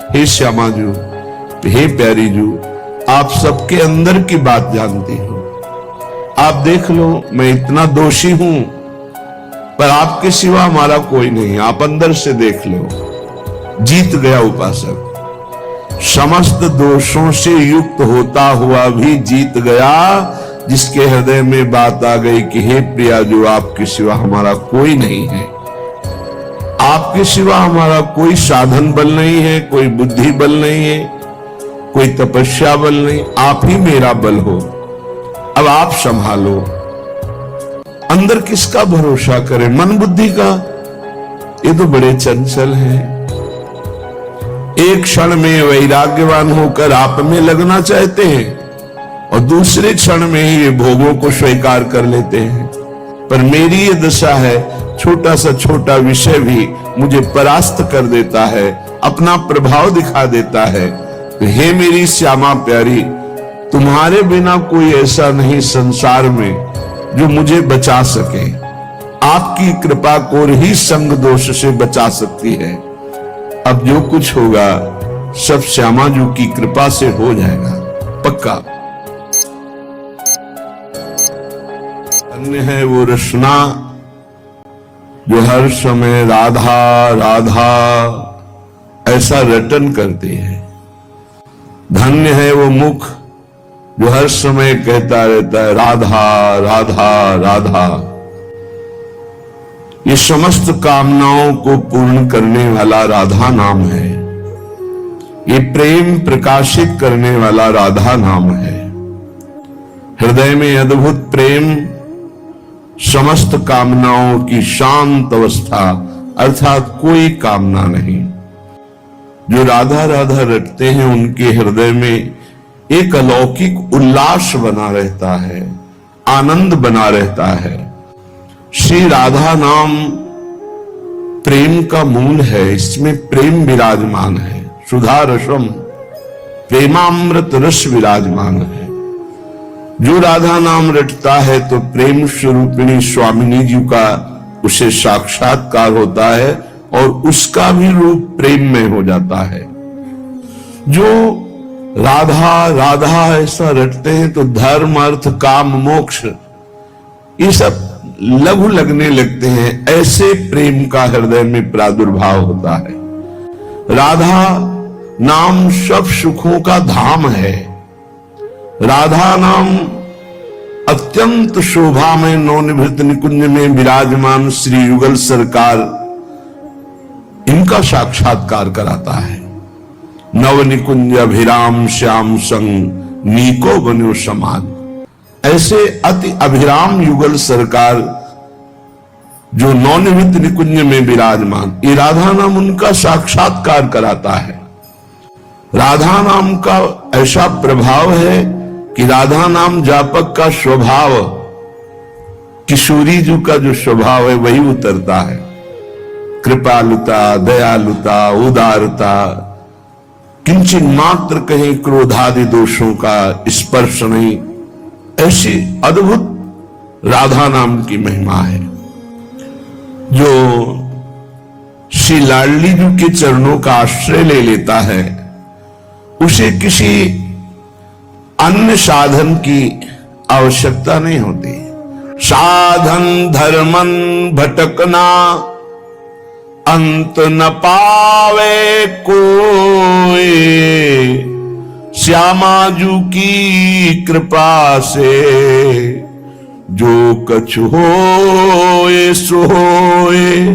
हे श्यामा जू, हे प्यारी जू, आप सबके अंदर की बात जानती हो। आप देख लो, मैं इतना दोषी हूं, पर आपके सिवा हमारा कोई नहीं। आप अंदर से देख लो। जीत गया उपासक, समस्त दोषों से युक्त होता हुआ भी जीत गया, जिसके हृदय में बात आ गई कि हे प्रिया, जो आपके सिवा हमारा कोई नहीं है। आपके सिवा हमारा कोई साधन बल नहीं है, कोई बुद्धि बल नहीं है, कोई तपस्या बल नहीं, आप ही मेरा बल हो। अब आप संभालो। अंदर किसका भरोसा करें? मन बुद्धि का? ये तो बड़े चंचल हैं। एक क्षण में वैराग्यवान होकर आप में लगना चाहते हैं और दूसरे क्षण में ही ये भोगों को स्वीकार कर लेते हैं। पर मेरी ये दशा है, छोटा सा छोटा विषय भी मुझे परास्त कर देता है, अपना प्रभाव दिखा देता है। तो हे मेरी श्यामा प्यारी, तुम्हारे बिना कोई ऐसा नहीं संसार में जो मुझे बचा सके। आपकी कृपा को ही संग दोष से बचा सकती है। अब जो कुछ होगा सब श्यामा जू की कृपा से हो जाएगा, पक्का। अन्य है वो रचना जो हर समय राधा राधा ऐसा रटन करती है। धन्य है वो मुख जो हर समय कहता रहता है राधा राधा राधा। ये समस्त कामनाओं को पूर्ण करने वाला राधा नाम है। ये प्रेम प्रकाशित करने वाला राधा नाम है। हृदय में अद्भुत प्रेम, समस्त कामनाओं की शांत अवस्था, अर्थात कोई कामना नहीं। जो राधा राधा रटते हैं उनके हृदय में एक अलौकिक उल्लास बना रहता है, आनंद बना रहता है। श्री राधा नाम प्रेम का मूल है, इसमें प्रेम विराजमान है। सुधा रसम, प्रेमामृत रस विराजमान है। जो राधा नाम रटता है तो प्रेम स्वरूपिणी स्वामिनी जी का उसे साक्षात्कार होता है और उसका भी रूप प्रेम में हो जाता है। जो राधा राधा ऐसा रटते हैं तो धर्म अर्थ काम मोक्ष ये सब लघु लगने लगते हैं। ऐसे प्रेम का हृदय में प्रादुर्भाव होता है। राधा नाम सब सुखों का धाम है। राधा नाम अत्यंत शोभा में नवनिभृत निकुंज में विराजमान श्री युगल सरकार इनका साक्षात्कार कराता है। नव निकुंज अभिराम श्याम संग नीको बनो समाज। ऐसे अति अभिराम युगल सरकार जो नवनिभृत निकुंज में विराजमान, ये राधा नाम उनका साक्षात्कार कराता है। राधा नाम का ऐसा प्रभाव है कि राधा नाम जापक का स्वभाव, किशोरी जी का जो स्वभाव है वही उतरता है। कृपालुता, दयालुता, उदारता, किंचित मात्र कहीं क्रोधादि दोषों का स्पर्श नहीं। ऐसी अद्भुत राधा नाम की महिमा है। जो श्री लाडली जी के चरणों का आश्रय ले लेता है उसे किसी अन्य साधन की आवश्यकता नहीं होती। साधन धर्मन भटकना अंत न पावे कोई, श्यामा जू की कृपा से जो कछु होए सो होए।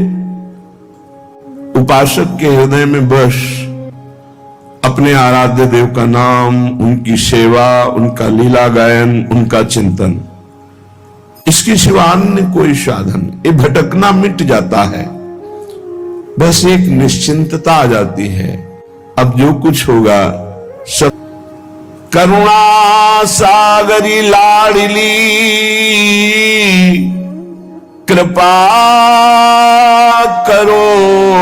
उपासक के हृदय में बस अपने आराध्य देव का नाम, उनकी सेवा, उनका लीला गायन, उनका चिंतन, इसके सिवा अन्य कोई साधन, ये भटकना मिट जाता है। बस एक निश्चिंतता आ जाती है। अब जो कुछ होगा सब करुणा सागरी लाडली कृपा करो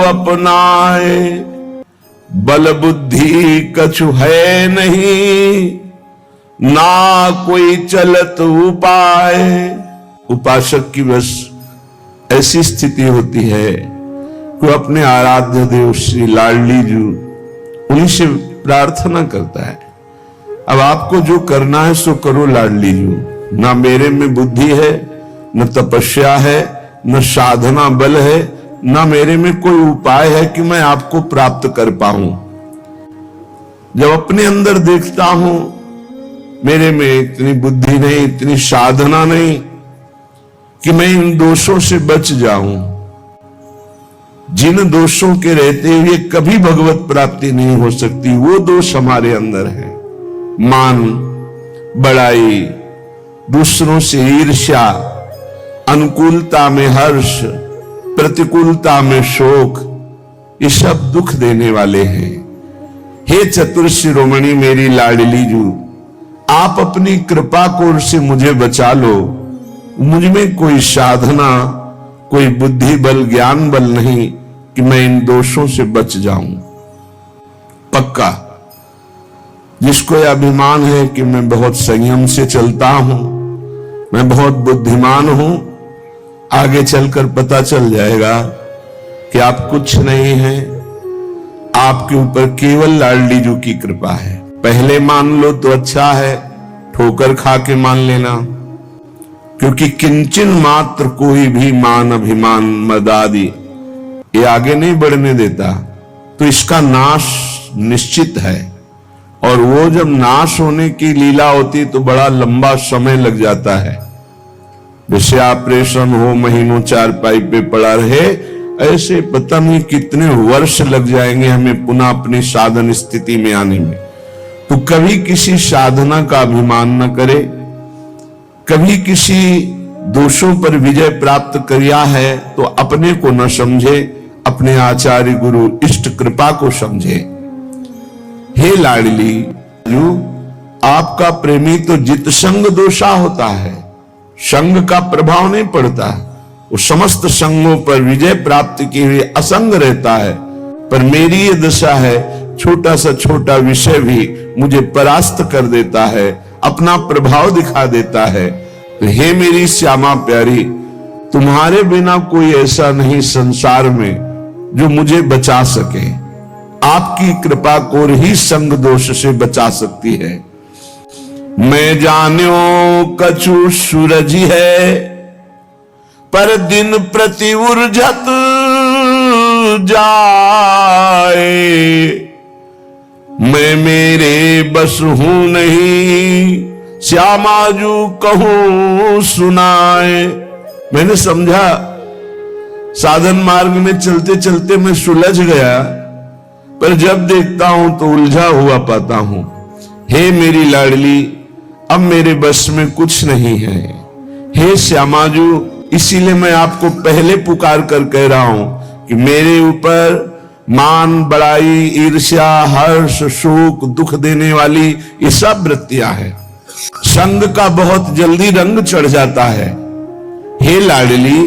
अपनाए, बल बुद्धि कछु है नहीं ना कोई चलत उपाय। उपासक की बस ऐसी स्थिति होती है कि अपने आराध्य देव श्री लाडली जी उन्हीं से प्रार्थना करता है। अब आपको जो करना है सो करो लाडली जू। ना मेरे में बुद्धि है, न तपस्या है, न साधना बल है, न मेरे में कोई उपाय है कि मैं आपको प्राप्त कर पाऊं। जब अपने अंदर देखता हूं मेरे में इतनी बुद्धि नहीं, इतनी साधना नहीं कि मैं इन दोषों से बच जाऊं, जिन दोषों के रहते हुए कभी भगवत प्राप्ति नहीं हो सकती, वो दोष हमारे अंदर है। मान, बड़ाई, दूसरों से ईर्ष्या, अनुकूलता में हर्ष, प्रतिकूलता में शोक, ये सब दुख देने वाले हैं। हे चतुर शिरोमणि मेरी लाडली जू, आप अपनी कृपा कोर से मुझे बचा लो। मुझ में कोई साधना, कोई बुद्धि बल, ज्ञान बल नहीं कि मैं इन दोषों से बच जाऊं। पक्का जिसको यह अभिमान है कि मैं बहुत संयम से चलता हूं, मैं बहुत बुद्धिमान हूं, आगे चलकर पता चल जाएगा कि आप कुछ नहीं हैं, आपके ऊपर केवल लाडली जू की कृपा है। पहले मान लो तो अच्छा है, ठोकर खा के मान लेना, क्योंकि किंचन मात्र कोई भी मान अभिमान मदादि ये आगे नहीं बढ़ने देता, तो इसका नाश निश्चित है। और वो जब नाश होने की लीला होती तो बड़ा लंबा समय लग जाता है। जैसे ऑपरेशन हो, महीनों चारपाई पे पड़ा रहे, ऐसे पता नहीं कितने वर्ष लग जाएंगे हमें पुनः अपनी साधन स्थिति में आने में। तो कभी किसी साधना का अभिमान न करे, कभी किसी दोषों पर विजय प्राप्त किया है तो अपने को न समझे, अपने आचार्य गुरु इष्ट कृपा को समझे। हे लाडली जू, आपका प्रेमी तो जित संग दोषा होता है, संग का प्रभाव नहीं पड़ता, वो समस्त संगों पर विजय प्राप्त किए हुए असंग रहता है। पर मेरी ये दशा है, छोटा सा छोटा विषय भी मुझे परास्त कर देता है, अपना प्रभाव दिखा देता है। तो हे मेरी श्यामा प्यारी, तुम्हारे बिना कोई ऐसा नहीं संसार में जो मुझे बचा सके। आपकी कृपा को ही संग दोष से बचा सकती है। मैं जान्यो कछु सूरज है, पर दिन प्रति उर्झत जाए। मैं मेरे बस हूं नहीं, श्यामाजू कहूं सुनाए। मैंने समझा साधन मार्ग में चलते चलते मैं सुलझ गया, पर जब देखता हूं तो उलझा हुआ पाता हूं। हे मेरी लाडली, अब मेरे बस में कुछ नहीं है। हे श्यामाजू, इसीलिए मैं आपको पहले पुकार कर कह रहा हूं कि मेरे ऊपर मान, बड़ाई, ईर्ष्या, हर्ष, शोक, दुख देने वाली ये सब वृत्तियां हैं। संग का बहुत जल्दी रंग चढ़ जाता है। हे लाडली,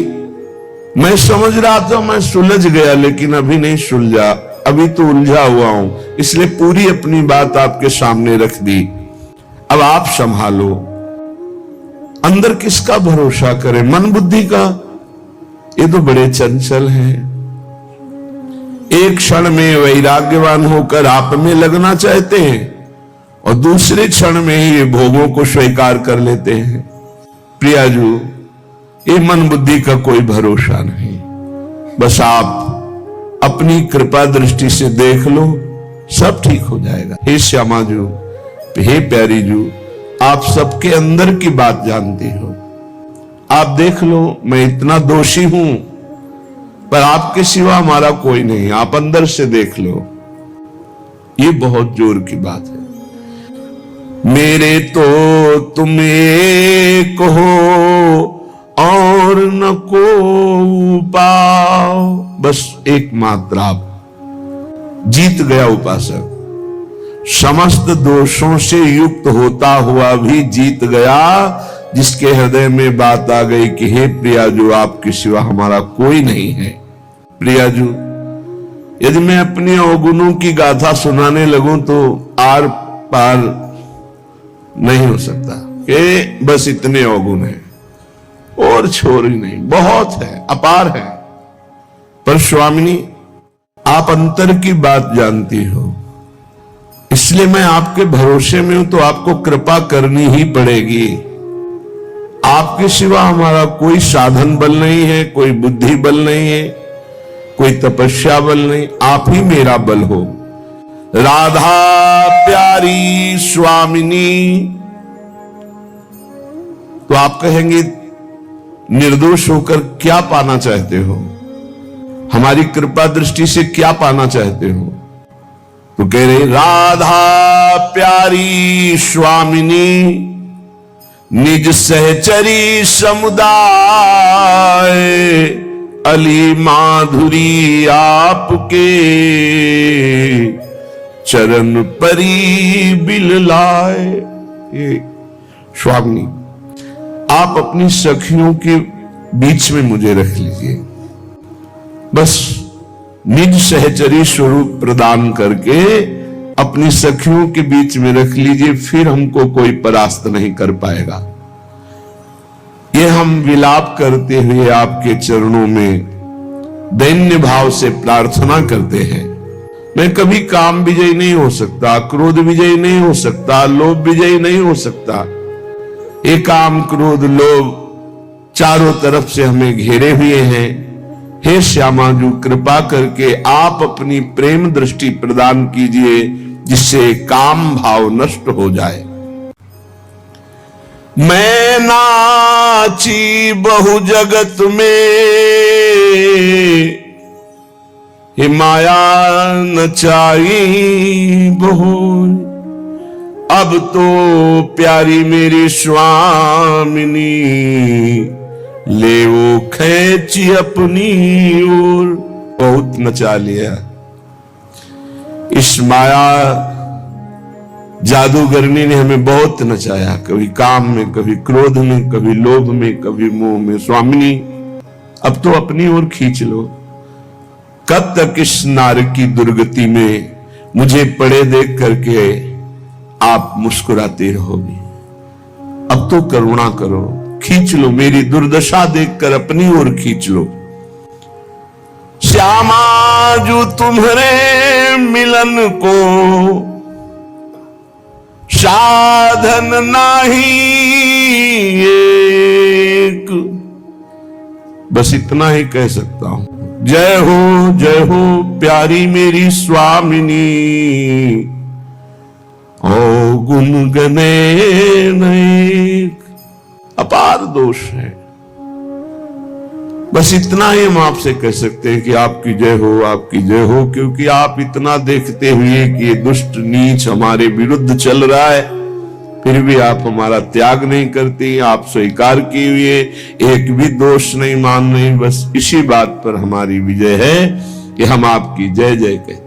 मैं समझ रहा था मैं सुलझ गया, लेकिन अभी नहीं सुलझा, अभी तो उलझा हुआ हूं, इसलिए पूरी अपनी बात आपके सामने रख दी। अब आप संभालो। अंदर किसका भरोसा करें? मन बुद्धि का? ये तो बड़े चंचल हैं। एक क्षण में वैराग्यवान होकर आप में लगना चाहते हैं और दूसरे क्षण में ही ये भोगों को स्वीकार कर लेते हैं। प्रियाजू, ये मन बुद्धि का कोई भरोसा नहीं। बस आप अपनी कृपा दृष्टि से देख लो, सब ठीक हो जाएगा। हे श्यामाजू, हे प्यारी जू, आप सबके अंदर की बात जानती हो। आप देख लो, मैं इतना दोषी हूं, पर आपके सिवा हमारा कोई नहीं। आप अंदर से देख लो, ये बहुत जोर की बात है। मेरे तो तुम एक हो और न को पाओ। बस एकमात्र आप। जीत गया उपासक, समस्त दोषों से युक्त होता हुआ भी जीत गया, जिसके हृदय में बात आ गई कि हे प्रियाजू, आपके सिवा हमारा कोई नहीं है। प्रियाजू, यदि मैं अपने अवगुणों की गाथा सुनाने लगूं तो आर पार नहीं हो सकता कि बस इतने अवगुण हैं और छोर ही नहीं, बहुत है, अपार है। पर स्वामिनी, आप अंतर की बात जानती हो। इसलिए मैं आपके भरोसे में हूं, तो आपको कृपा करनी ही पड़ेगी। आपके सिवा हमारा कोई साधन बल नहीं है, कोई बुद्धि बल नहीं है, कोई तपस्या बल नहीं, आप ही मेरा बल हो। राधा प्यारी स्वामिनी, तो आप कहेंगे निर्दोष होकर क्या पाना चाहते हो, हमारी कृपा दृष्टि से क्या पाना चाहते हो? तो कह रहे राधा प्यारी स्वामिनी, निज सहचरी समुदाय, अली माधुरी आपके चरण परी बिललाए। ये स्वामी, आप अपनी सखियों के बीच में मुझे रख लीजिए, बस निज सहचरी स्वरूप प्रदान करके अपनी सखियों के बीच में रख लीजिए, फिर हमको कोई परास्त नहीं कर पाएगा। ये हम विलाप करते हुए आपके चरणों में दैन्य भाव से प्रार्थना करते हैं। मैं कभी काम विजयी नहीं हो सकता, क्रोध विजयी नहीं हो सकता, लोभ विजयी नहीं हो सकता। ये काम क्रोध लोभ चारों तरफ से हमें घेरे हुए हैं। हे श्यामा जी, कृपा करके आप अपनी प्रेम दृष्टि प्रदान कीजिए, जिससे काम भाव नष्ट हो जाए। मैं नाची बहु जगत में, हे माया नचाई बहु, अब तो प्यारी मेरी स्वामिनी, ले वो खींची अपनी ओर। बहुत नचा लिया इस माया जादूगरनी ने, हमें बहुत नचाया, कभी काम में, कभी क्रोध में, कभी लोभ में, कभी मोह में। स्वामिनी, अब तो अपनी ओर खींच लो। कब तक इस नार की दुर्गति में मुझे पड़े देख करके आप मुस्कुराते रहोगे? अब तो करुणा करो, खींच लो, मेरी दुर्दशा देखकर अपनी ओर खींच लो। श्यामा जो तुम्हारे मिलन को साधन नहीं एक, बस इतना ही कह सकता हूं। जय हो प्यारी मेरी स्वामिनी, ओ गुण गने नैक। अपार दोष है, बस इतना ही हम आपसे कह सकते हैं कि आपकी जय हो, आपकी जय हो, क्योंकि आप इतना देखते हुए कि ये दुष्ट नीच हमारे विरुद्ध चल रहा है, फिर भी आप हमारा त्याग नहीं करती, आप स्वीकार किए हुए एक भी दोष नहीं मान रही। बस इसी बात पर हमारी विजय है कि हम आपकी जय जय कहते हैं।